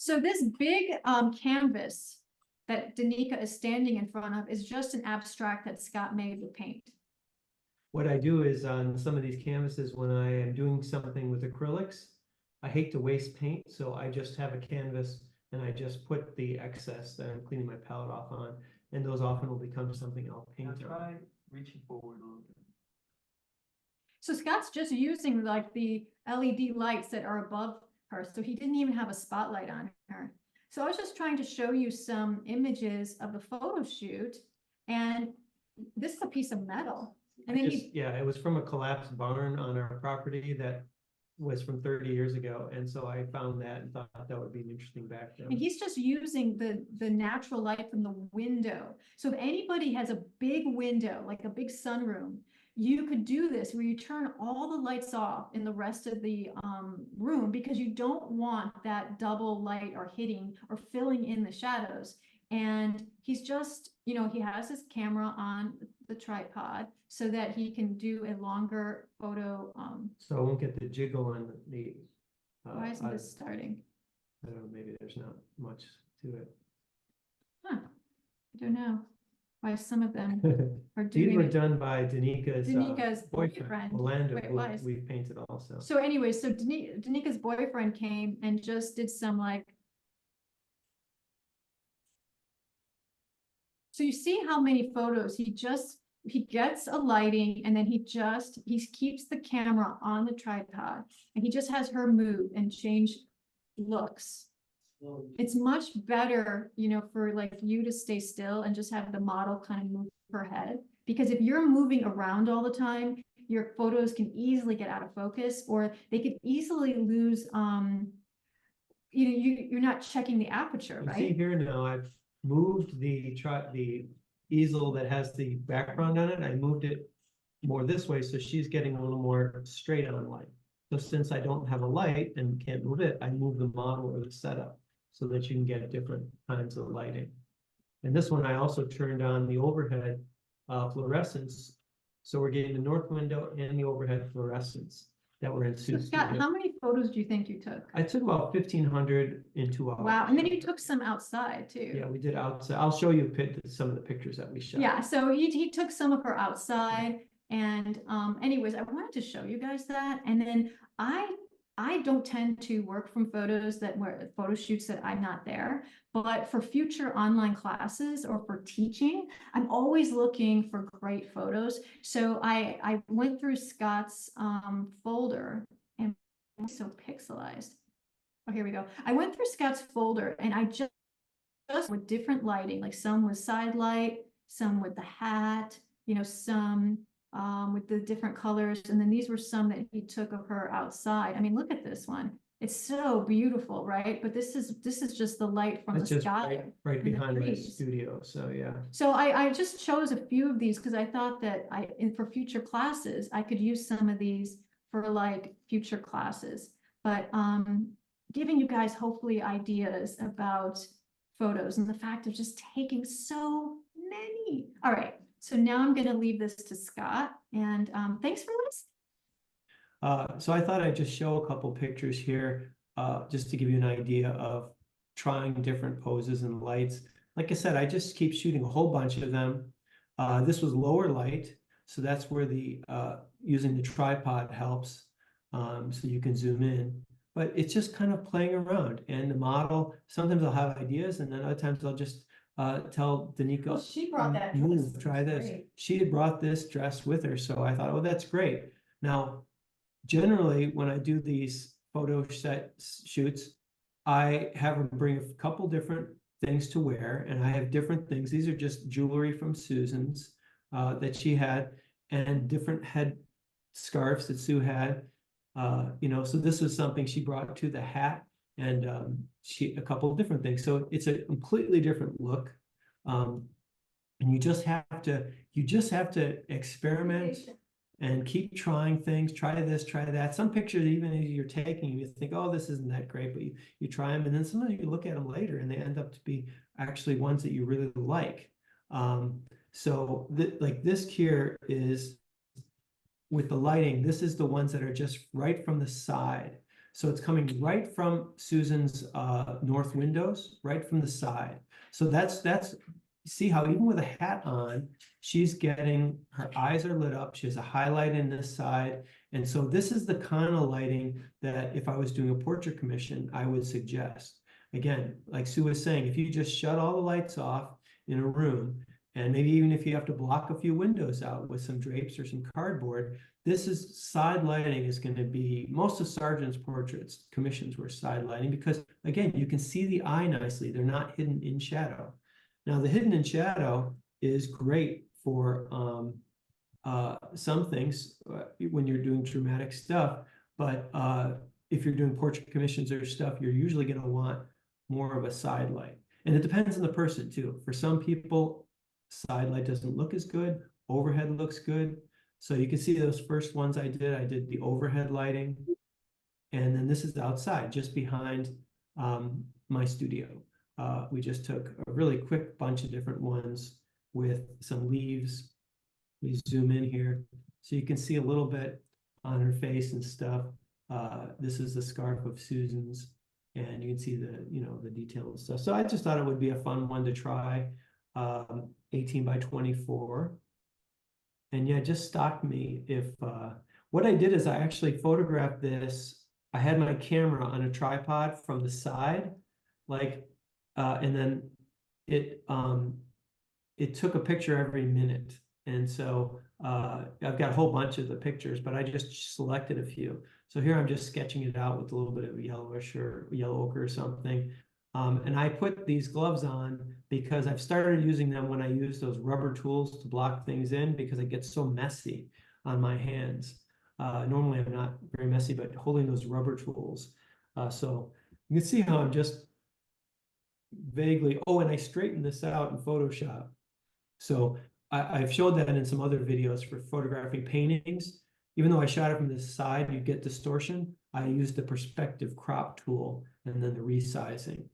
So this big canvas that Danica is standing in front of is just an abstract that Scott made with paint. What I do is on some of these canvases, when I am doing something with acrylics, I hate to waste paint, so I just have a canvas and I just put the excess that I'm cleaning my palette off on, and those often will become something I'll paint on. Try reaching forward a little bit. So Scott's just using like the LED lights that are above her, so he didn't even have a spotlight on her. So I was just trying to show you some images of the photo shoot, and this is a piece of metal. And then Yeah, it was from a collapsed barn on our property that was from 30 years ago, and so I found that and thought that would be an interesting background. and he's just using the natural light from the window. So if anybody has a big window, like a big sunroom, you could do this where you turn all the lights off in the rest of the room, because you don't want that double light or hitting or filling in the shadows. And he's just, you know, he has his camera on the tripod so that he can do a longer photo. So I won't get the jiggle on the. Why isn't this starting? I don't know, maybe there's not much to it. Huh, I don't know why some of them are These doing were it. done by Danica's boyfriend. Orlando, Wait, who why is- we've painted also. So anyway, so Danica's boyfriend came and just did some like. So you see how many photos he gets a lighting, and then he keeps the camera on the tripod, and he just has her move and change looks. It's much better, you know, for like you to stay still and just have the model kind of move her head. Because if you're moving around all the time, your photos can easily get out of focus, or they could easily lose, you're not checking the aperture, You see right? here now, I've moved the easel that has the background on it. I moved it more this way, so she's getting a little more straight on light. So since I don't have a light and can't move it, I move the model or the setup so that you can get different kinds of lighting. And this one, I also turned on the overhead fluorescence. So we're getting the north window and the overhead fluorescence that were in So Sue's Scott, studio. how many photos do you think you took? I took about 1,500 in 2 hours. Wow, and then you took some outside too. Yeah, we did outside. I'll show you some of the pictures that we shot. Yeah, so he took some of her outside, and anyways, I wanted to show you guys that. And then I don't tend to work from photo shoots that I'm not there, but for future online classes or for teaching, I'm always looking for great photos. So I went through Scott's folder, and it's so pixelized. Oh, here we go. I went through Scott's folder, and I just with different lighting, like some with side light, some with the hat, you know, some with the different colors. And then these were some that he took of her outside. I mean, look at this one. It's so beautiful, right? But this is just the light from That's the just sky. right and the behind my trees. studio. So yeah. So I just chose a few of these because I thought that for future classes, I could use some of these for like future classes. But giving you guys hopefully ideas about photos and the fact of just taking so many. All right, so now I'm going to leave this to Scott, and thanks for listening. So I thought I'd just show a couple pictures here, just to give you an idea of trying different poses and lights. Like I said, I just keep shooting a whole bunch of them. This was lower light, so that's where the using the tripod helps, so you can zoom in. But it's just kind of playing around, and the model, sometimes I'll have ideas, and then other times I'll just tell Danica, Well, she brought that "Move, dress. try It's this." great. She had brought this dress with her, so I thought, oh, that's great. Now, generally, when I do these photo shoots, I have her bring a couple different things to wear, and I have different things. These are just jewelry from Susan's that she had, and different head scarves that Sue had. You know, so this was something she brought to the hat, and a couple of different things. So it's a completely different look. And you just have to experiment and keep trying things. Try this, try that. Some pictures, even as you're taking, you think, oh, this isn't that great, but you try them, and then sometimes you look at them later and they end up to be actually ones that you really like. So like this here is with the lighting, this is the ones that are just right from the side. So it's coming right from Susan's north windows, right from the side. So that's see how even with a hat on, she's getting, her eyes are lit up. She has a highlight in this side. And so this is the kind of lighting that if I was doing a portrait commission, I would suggest. Again, like Sue was saying, if you just shut all the lights off in a room, and maybe even if you have to block a few windows out with some drapes or some cardboard, this is side lighting is going to be, most of Sargent's portraits commissions were side lighting because again, you can see the eye nicely. They're not hidden in shadow. Now the hidden in shadow is great for some things when you're doing dramatic stuff, but if you're doing portrait commissions or stuff, you're usually going to want more of a side light. And it depends on the person too. For some people, side light doesn't look as good. Overhead looks good. So you can see those first ones I did the overhead lighting. And then this is outside, just behind my studio. We just took a really quick bunch of different ones with some leaves. We zoom in here so you can see a little bit on her face and stuff. This is the scarf of Susan's, and you can see the, you know, the detail and stuff. So I just thought it would be a fun one to try. 18 by 24. And yeah, it just stopped me if, what I did is I actually photographed this. I had my camera on a tripod from the side, like, and then it took a picture every minute. And so I've got a whole bunch of the pictures, but I just selected a few. So here I'm just sketching it out with a little bit of yellowish or yellow ochre or something. And I put these gloves on because I've started using them when I use those rubber tools to block things in because it gets so messy on my hands. Normally I'm not very messy, but holding those rubber tools. So you can see how I'm just vaguely, oh, and I straightened this out in Photoshop. So I've showed that in some other videos for photographing paintings. Even though I shot it from the side, you get distortion. I used the perspective crop tool and then the resizing.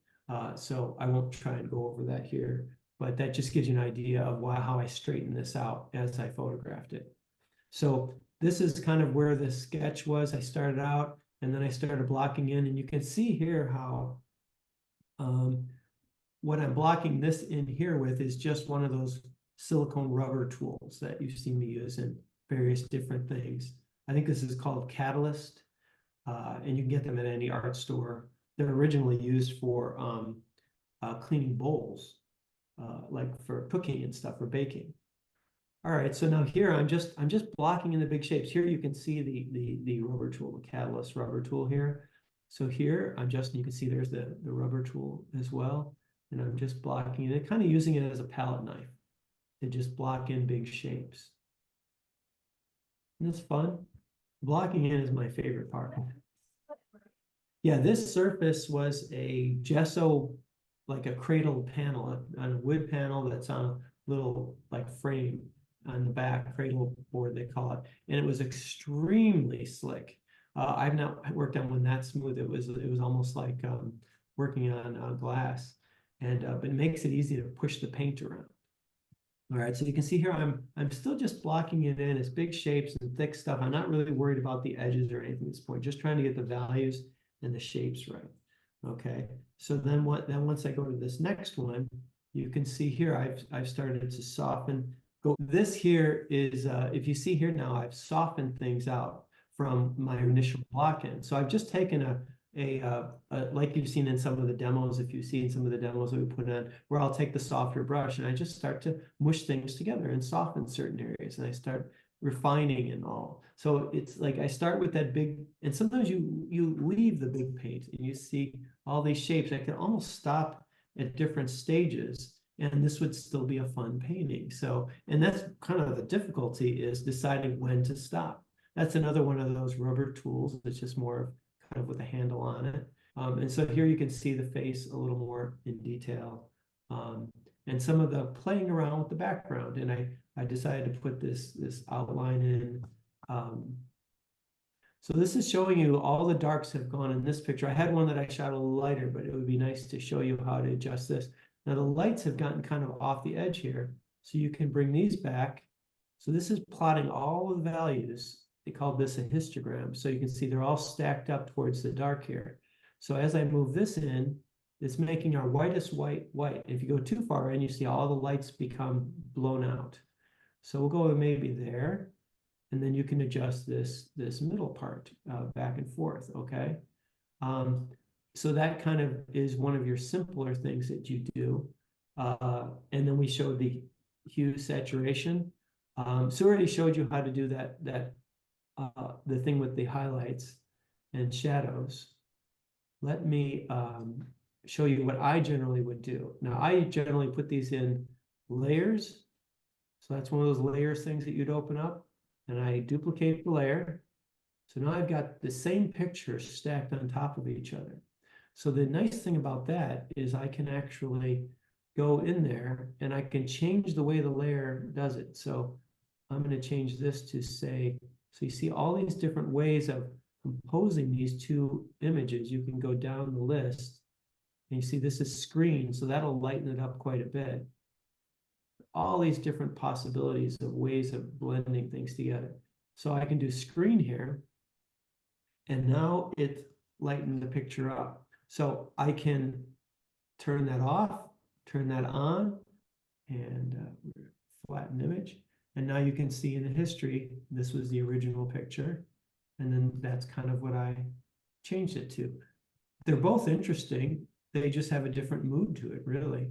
So I won't try and go over that here, but that just gives you an idea of how I straightened this out as I photographed it. So this is kind of where the sketch was. I started out and then I started blocking in, and you can see here how what I'm blocking this in here with is just one of those silicone rubber tools that you've seen me use in various different things. I think this is called Catalyst, and you can get them at any art store. They're originally used for cleaning bowls, like for cooking and stuff, for baking. All right, so now here I'm just blocking in the big shapes. Here you can see the rubber tool, the Catalyst rubber tool here. So here you can see there's the rubber tool as well, and I'm just blocking it, kind of using it as a palette knife to just block in big shapes. And it's fun. Blocking in is my favorite part. Yeah, this surface was a gesso, like a cradle panel, on a wood panel that's on a little like frame on the back, cradle board they call it, and it was extremely slick. I've not worked on one that smooth. It was almost like working on glass, and but it makes it easy to push the paint around. All right, so you can see here I'm still just blocking it in as big shapes and thick stuff. I'm not really worried about the edges or anything at this point, just trying to get the values and the shapes right. Okay, so then once I go to this next one, you can see here I've started to soften. This here is if you see here now, I've softened things out from my initial block in. So I've just taken a like you've seen in some of the demos, if you've seen some of the demos that we put in, where I'll take the softer brush and I just start to mush things together and soften certain areas, and I start refining and all. So it's like I start with that big, and sometimes you leave the big paint and you see all these shapes. I can almost stop at different stages, and this would still be a fun painting. So, and that's kind of the difficulty, is deciding when to stop. That's another one of those rubber tools. It's just more of kind of with a handle on it. And so here you can see the face a little more in detail, and some of the playing around with the background. And I decided to put this outline in. So this is showing you all the darks have gone in this picture. I had one that I shot a little lighter, but it would be nice to show you how to adjust this. Now the lights have gotten kind of off the edge here, so you can bring these back. So this is plotting all the values they called this a histogram. So you can see they're all stacked up towards the dark here. So as I move this in, it's making our whitest white white. If you go too far in, you see all the lights become blown out. So we'll go maybe there, and then you can adjust this middle part back and forth, okay? So that kind of is one of your simpler things that you do. And then we showed the hue saturation. So I already showed you how to do the thing with the highlights and shadows. Let me show you what I generally would do. Now, I generally put these in layers. So that's one of those layers things that you'd open up, and I duplicate the layer. So now I've got the same picture stacked on top of each other. So the nice thing about that is I can actually go in there and I can change the way the layer does it. So I'm going to change this to say, so you see all these different ways of composing these two images. You can go down the list and you see this is screen, so that'll lighten it up quite a bit. All these different possibilities of ways of blending things together. So I can do screen here, and now it lightened the picture up. So I can turn that off, turn that on, and flatten image. And now you can see in the history, this was the original picture. And then that's kind of what I changed it to. They're both interesting. They just have a different mood to it, really.